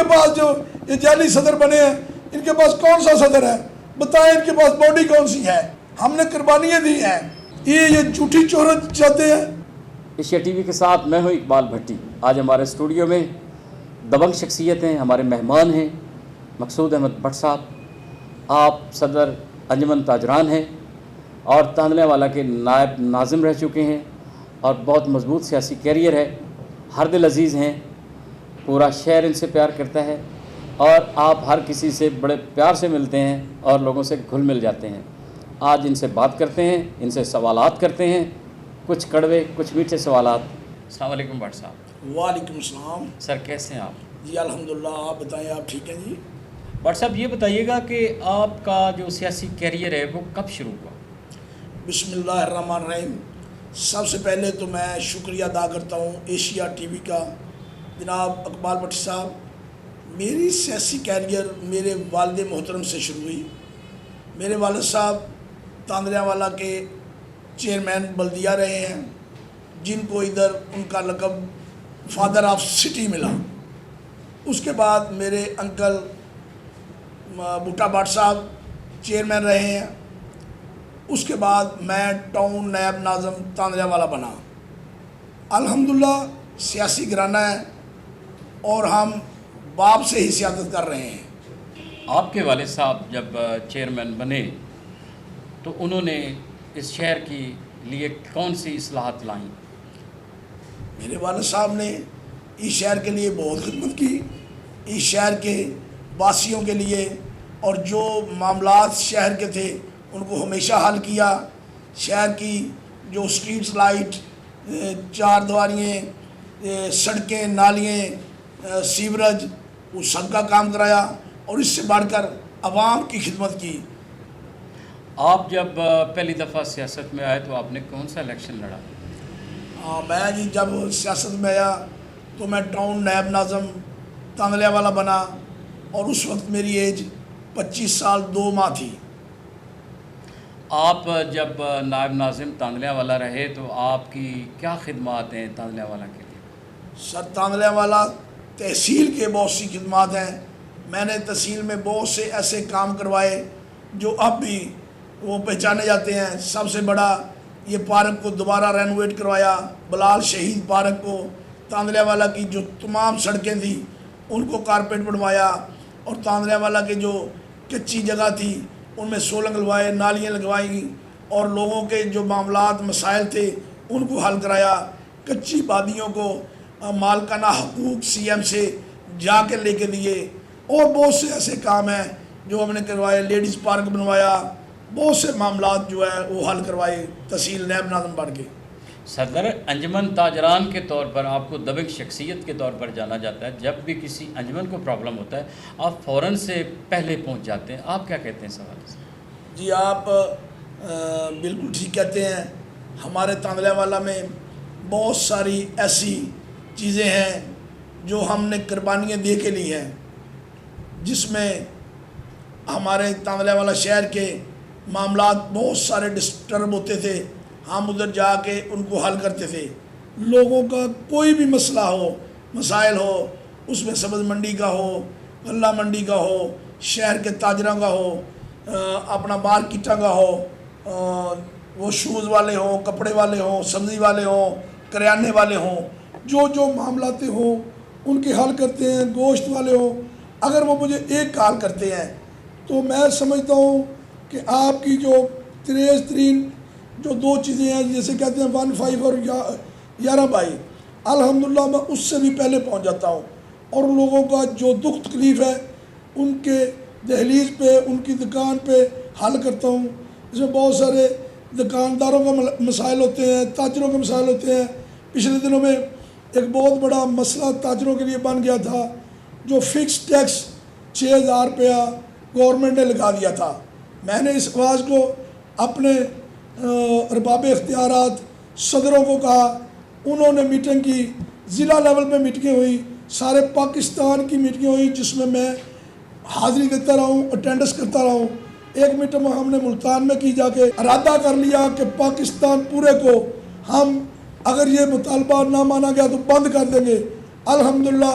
کے پاس جو یہ جعلی صدر بنے ہیں ان کے پاس کون سا صدر ہے؟ بتائیں ان کے پاس باڈی کون سی ہے؟ ہم نے قربانیاں دی ہیں، یہ جھوٹی شہرت چاہتے ہیں۔ ایشیا ٹی وی کے ساتھ میں ہوں اقبال بھٹی۔ آج ہمارے اسٹوڈیو میں دبنگ شخصیت ہیں، ہمارے مہمان ہیں مقصود احمد بٹ صاحب۔ آپ صدر انجمن تاجران ہیں اور تاندلے والا کے نائب ناظم رہ چکے ہیں اور بہت مضبوط سیاسی کیریئر ہے۔ ہر دل عزیز ہیں، پورا شہر ان سے پیار کرتا ہے اور آپ ہر کسی سے بڑے پیار سے ملتے ہیں اور لوگوں سے گھل مل جاتے ہیں۔ آج ان سے بات کرتے ہیں، ان سے سوالات کرتے ہیں، کچھ کڑوے کچھ میٹھے سوالات۔ السلام علیکم بٹ صاحب۔ وعلیکم السلام۔ سر کیسے ہیں آپ؟ جی الحمدللہ، آپ بتائیں آپ ٹھیک ہیں؟ جی بٹ صاحب یہ بتائیے گا کہ آپ کا جو سیاسی کیریئر ہے وہ کب شروع ہوا؟ بسم اللہ الرحمن الرحیم۔ سب سے پہلے تو میں شکریہ ادا کرتا ہوں ایشیا ٹی وی کا، جناب اقبال بٹ صاحب۔ میری سیاسی کیریئر میرے والد محترم سے شروع ہوئی۔ میرے والد صاحب تاندلیہ والا کے چیئرمین بلدیہ رہے ہیں، جن کو ادھر ان کا لقب فادر آف سٹی ملا۔ اس کے بعد میرے انکل بھٹا بٹ صاحب چیئرمین رہے ہیں۔ اس کے بعد میں ٹاؤن نائب ناظم تاندلیہ والا بنا۔ الحمدللہ سیاسی گھرانہ ہے اور ہم باپ سے ہی سیاست کر رہے ہیں۔ آپ کے والد صاحب جب چیئرمین بنے تو انہوں نے اس شہر کی لیے کون سی اصلاحات لائیں؟ میرے والد صاحب نے اس شہر کے لیے بہت خدمت کی، اس شہر کے واسیوں کے لیے، اور جو معاملات شہر کے تھے ان کو ہمیشہ حل کیا۔ شہر کی جو اسٹریٹس لائٹ، چار دیواریاں، سڑکیں، نالیاں، سیوریج، وہ سب کا کام کرایا اور اس سے بڑھ کر عوام کی خدمت کی۔ آپ جب پہلی دفعہ سیاست میں آئے تو آپ نے کون سا الیکشن لڑا؟ میں جی جب سیاست میں آیا تو میں ٹاؤن نائب ناظم تاندلیہ والا بنا اور اس وقت میری ایج 25 سال 2 ماہ تھی۔ آپ جب نائب ناظم تاندلیہ والا رہے تو آپ کی کیا خدمات ہیں تاندلیہ والا کے لیے؟ سر تاندلیہ والا تحصیل کے بہت سی خدمات ہیں۔ میں نے تحصیل میں بہت سے ایسے کام کروائے جو اب بھی وہ پہچانے جاتے ہیں۔ سب سے بڑا یہ پارک کو دوبارہ رینوویٹ کروایا، بلال شہید پارک کو۔ تاندلیہ والا کی جو تمام سڑکیں تھیں ان کو کارپیٹ بنوایا، اور تاندلیہ والا کے جو کچی جگہ تھی ان میں سولنگ لگوائے، نالیاں لگوائیں، اور لوگوں کے جو معاملات مسائل تھے ان کو حل کرایا۔ کچی بادیوں کو مالکانہ حقوق سی ایم سے جا کے لے کے دیے، اور بہت سے ایسے کام ہیں جو ہم نے کروائے۔ لیڈیز پارک بنوایا، بہت سے معاملات جو ہے وہ حل کروائے تحصیل نائب ناظم بڑھ کے۔ صدر انجمن تاجران کے طور پر آپ کو دبنگ شخصیت کے طور پر جانا جاتا ہے۔ جب بھی کسی انجمن کو پرابلم ہوتا ہے آپ فوراً سے پہلے پہنچ جاتے ہیں، آپ کیا کہتے ہیں سوال سے؟ جی آپ بالکل ٹھیک کہتے ہیں۔ ہمارے تاندلیہ والا میں بہت ساری ایسی چیزیں ہیں جو ہم نے قربانیاں دے کے لی ہیں، جس میں ہمارے تاندلیہ والا شہر کے معاملات بہت سارے ڈسٹرب ہوتے تھے، ہم ادھر جا کے ان کو حل کرتے تھے۔ لوگوں کا کوئی بھی مسئلہ ہو، مسائل ہو، اس میں سبز منڈی کا ہو، غلہ منڈی کا ہو، شہر کے تاجروں کا ہو، اپنا مارکیٹوں کا ہو، وہ شوز والے ہوں، کپڑے والے ہوں، سبزی والے ہوں، کریانے والے ہوں، جو معاملات ہوں ان کے حل کرتے ہیں۔ گوشت والے ہوں، اگر وہ مجھے ایک کال کرتے ہیں تو میں سمجھتا ہوں کہ آپ کی جو تیز ترین جو 2 چیزیں ہیں، جیسے کہتے ہیں 15 اور 11 بائی، الحمدللہ میں اس سے بھی پہلے پہنچ جاتا ہوں، اور لوگوں کا جو دکھ تکلیف ہے ان کے دہلیز پہ، ان کی دکان پہ حل کرتا ہوں۔ اس میں بہت سارے دکانداروں کا مسائل ہوتے ہیں، تاجروں کے مسائل ہوتے ہیں۔ پچھلے دنوں میں ایک بہت بڑا مسئلہ تاجروں کے لیے بن گیا تھا، جو فکس ٹیکس 6000 روپیہ گورنمنٹ نے لگا دیا تھا۔ میں نے اس آواز کو اپنے ارباب اختیارات صدروں کو کہا، انہوں نے میٹنگ کی، ضلع لیول پہ میٹنگیں ہوئی، سارے پاکستان کی میٹنگیں ہوئی جس میں حاضری دیتا رہا ہوں، اٹینڈنس کرتا رہا ہوں۔ ایک میٹنگ ہم نے ملتان میں کی، جا کے ارادہ کر لیا کہ پاکستان پورے کو ہم اگر یہ مطالبہ نہ مانا گیا تو بند کر دیں گے۔ الحمدللہ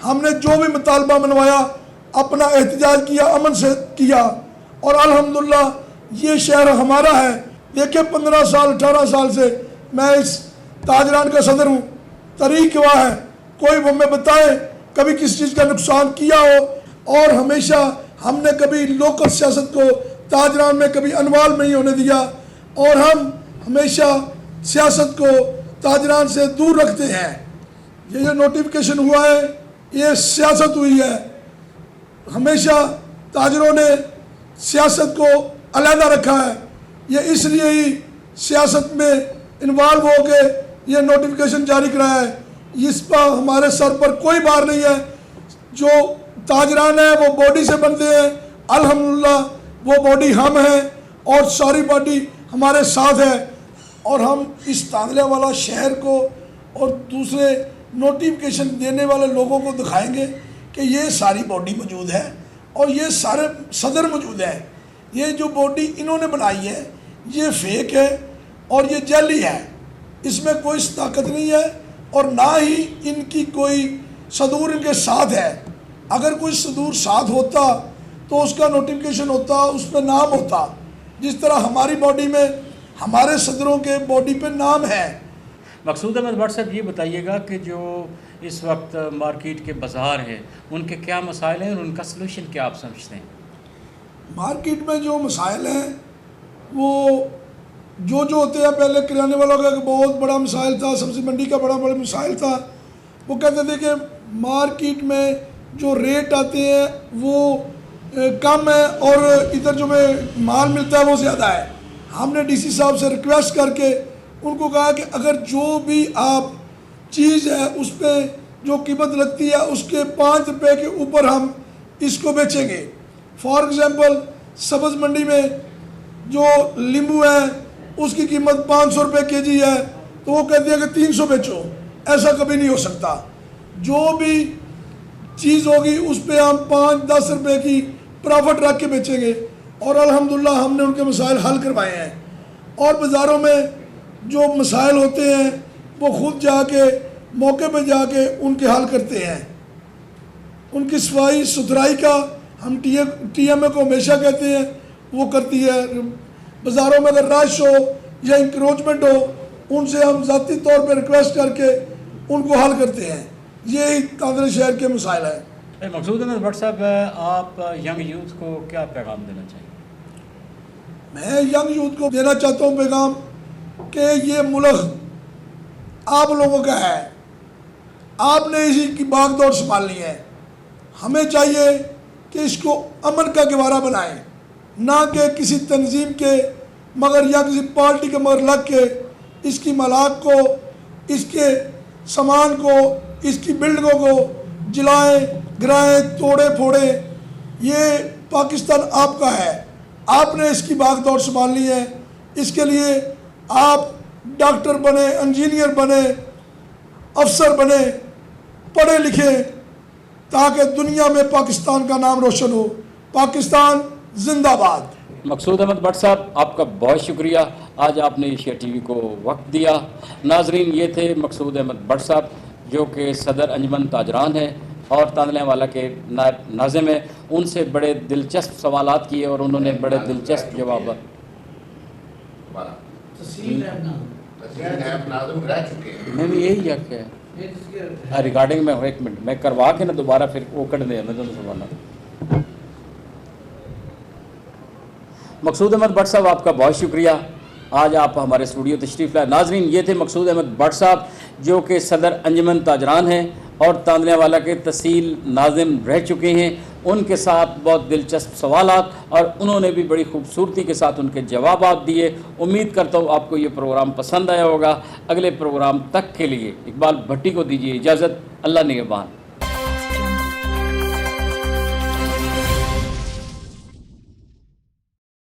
ہم نے جو بھی مطالبہ منوایا اپنا احتجاج کیا، امن سے کیا، اور الحمدللہ یہ شہر ہمارا ہے۔ دیکھیں 15 سال 18 سال سے میں اس تاجران کا صدر ہوں، طریق ہوا ہے، کوئی ہمیں بتائے کبھی کس چیز کا نقصان کیا ہو، اور ہمیشہ ہم نے کبھی لوکل سیاست کو تاجران میں کبھی انوالو نہیں ہونے دیا، اور ہم ہمیشہ سیاست کو تاجران سے دور رکھتے ہیں۔ یہ جو نوٹیفیکیشن ہوا ہے یہ سیاست ہوئی ہے، ہمیشہ تاجروں نے سیاست کو علیحدہ رکھا ہے، یہ اس لیے ہی سیاست میں انوالو ہو کے یہ نوٹیفیکیشن جاری کرایا ہے۔ اس پر ہمارے سر پر کوئی بار نہیں ہے، جو تاجران ہیں وہ باڈی سے بنتے ہیں، الحمدللہ وہ باڈی ہم ہیں اور ساری باڈی ہمارے ساتھ ہے، اور ہم اس تانلے والا شہر کو اور دوسرے نوٹیفیکیشن دینے والے لوگوں کو دکھائیں گے کہ یہ ساری باڈی موجود ہے اور یہ سارے صدر موجود ہیں۔ یہ جو باڈی انہوں نے بنائی ہے یہ فیک ہے اور یہ جعلی ہے، اس میں کوئی صداقت نہیں ہے، اور نہ ہی ان کی کوئی صدور ان کے ساتھ ہے۔ اگر کوئی صدور ساتھ ہوتا تو اس کا نوٹیفیکیشن ہوتا، اس پہ نام ہوتا، جس طرح ہماری باڈی میں ہمارے صدروں کے باڈی پہ نام ہے۔ مقصود احمد بٹ صاحب یہ بتائیے گا کہ جو اس وقت مارکیٹ کے بازار ہیں ان کے کیا مسائل ہیں اور ان کا سلوشن کیا آپ سمجھتے ہیں؟ مارکیٹ میں جو مسائل ہیں وہ جو ہوتے ہیں، پہلے کریانے والوں کا بہت بڑا مسائل تھا، سبزی منڈی کا بڑا مسائل تھا۔ وہ کہتے تھے کہ مارکیٹ میں جو ریٹ آتے ہیں وہ کم ہے اور ادھر جو میں مال ملتا ہے وہ زیادہ ہے۔ ہم نے ڈی سی صاحب سے ریکویسٹ کر کے ان کو کہا کہ اگر جو بھی آپ چیز ہے اس پہ جو قیمت لگتی ہے اس کے 5 روپے کے اوپر ہم اس کو بیچیں گے۔ فار ایگزامپل سبز منڈی میں جو لیمبو ہے اس کی قیمت 500 روپے کے جی ہے، تو وہ کہتے ہیں کہ 300 بیچو، ایسا کبھی نہیں ہو سکتا۔ جو بھی چیز ہوگی اس پہ ہم 5-10 روپے کی پرافٹ رکھ کے بیچیں گے، اور الحمدللہ ہم نے ان کے مسائل حل کروائے ہیں۔ اور بازاروں میں جو مسائل ہوتے ہیں وہ خود جا کے موقع پہ جا کے ان کے حل کرتے ہیں۔ ان کی صفائی ستھرائی کا ہم ٹی ایم اے کو ہمیشہ کہتے ہیں، وہ کرتی ہے۔ بازاروں میں اگر رش ہو یا انکروچمنٹ ہو ان سے ہم ذاتی طور پہ ریکویسٹ کر کے ان کو حل کرتے ہیں۔ یہی تاندلے شہر کے مسائل ہیں۔ مقصود احمد بٹ صاحب آپ ینگ یوتھ کو کیا پیغام دینا چاہیں؟ میں ینگ یوتھ کو دینا چاہتا ہوں پیغام کہ یہ ملک آپ لوگوں کا ہے، آپ نے اسی کی باغ دوڑ سنبھالنی ہے۔ ہمیں چاہیے کہ اس کو امن کا گہوارہ بنائیں، نہ کہ کسی تنظیم کے مگر یا کسی پارٹی کے مگر لگ کے اس کی ملاک کو، اس کے سامان کو، اس کی بلڈنگوں کو جلائیں، گرائیں، توڑے پھوڑیں۔ یہ پاکستان آپ کا ہے، آپ نے اس کی باغ دوڑ سنبھالنی ہے۔ اس کے لیے آپ ڈاکٹر بنے، انجینئر بنے، افسر بنے، پڑھے لکھے، تاکہ دنیا میں پاکستان کا نام روشن ہو۔ پاکستان زندہ باد۔ مقصود احمد بٹ صاحب آپ کا بہت شکریہ، آج آپ نے ایشیا ٹی وی کو وقت دیا۔ ناظرین یہ تھے مقصود احمد بٹ صاحب جو کہ صدر انجمن تاجران ہیں اور تانلے والا کے نائب ناظم ہیں۔ ان سے بڑے دلچسپ سوالات کیے اور انہوں نے بڑے دلچسپ جوابات۔ میں بھی یہی حق ہے ریکارڈنگ میں، ایک منٹ میں کروا کے نا دوبارہ پھر وہ کٹ دیں میں دونوں سوالات۔ مقصود احمد بٹ صاحب آپ کا بہت شکریہ، آج آپ ہمارے اسٹوڈیو تشریف لائے۔ ناظرین یہ تھے مقصود احمد بٹ صاحب جو کہ صدر انجمن تاجران ہیں اور تانلے والا کے تحصیل ناظم رہ چکے ہیں۔ ان کے ساتھ بہت دلچسپ سوالات اور انہوں نے بھی بڑی خوبصورتی کے ساتھ ان کے جوابات دیے۔ امید کرتا ہوں آپ کو یہ پروگرام پسند آیا ہوگا۔ اگلے پروگرام تک کے لیے اقبال بھٹی کو دیجیے اجازت۔ اللہ نگہبان۔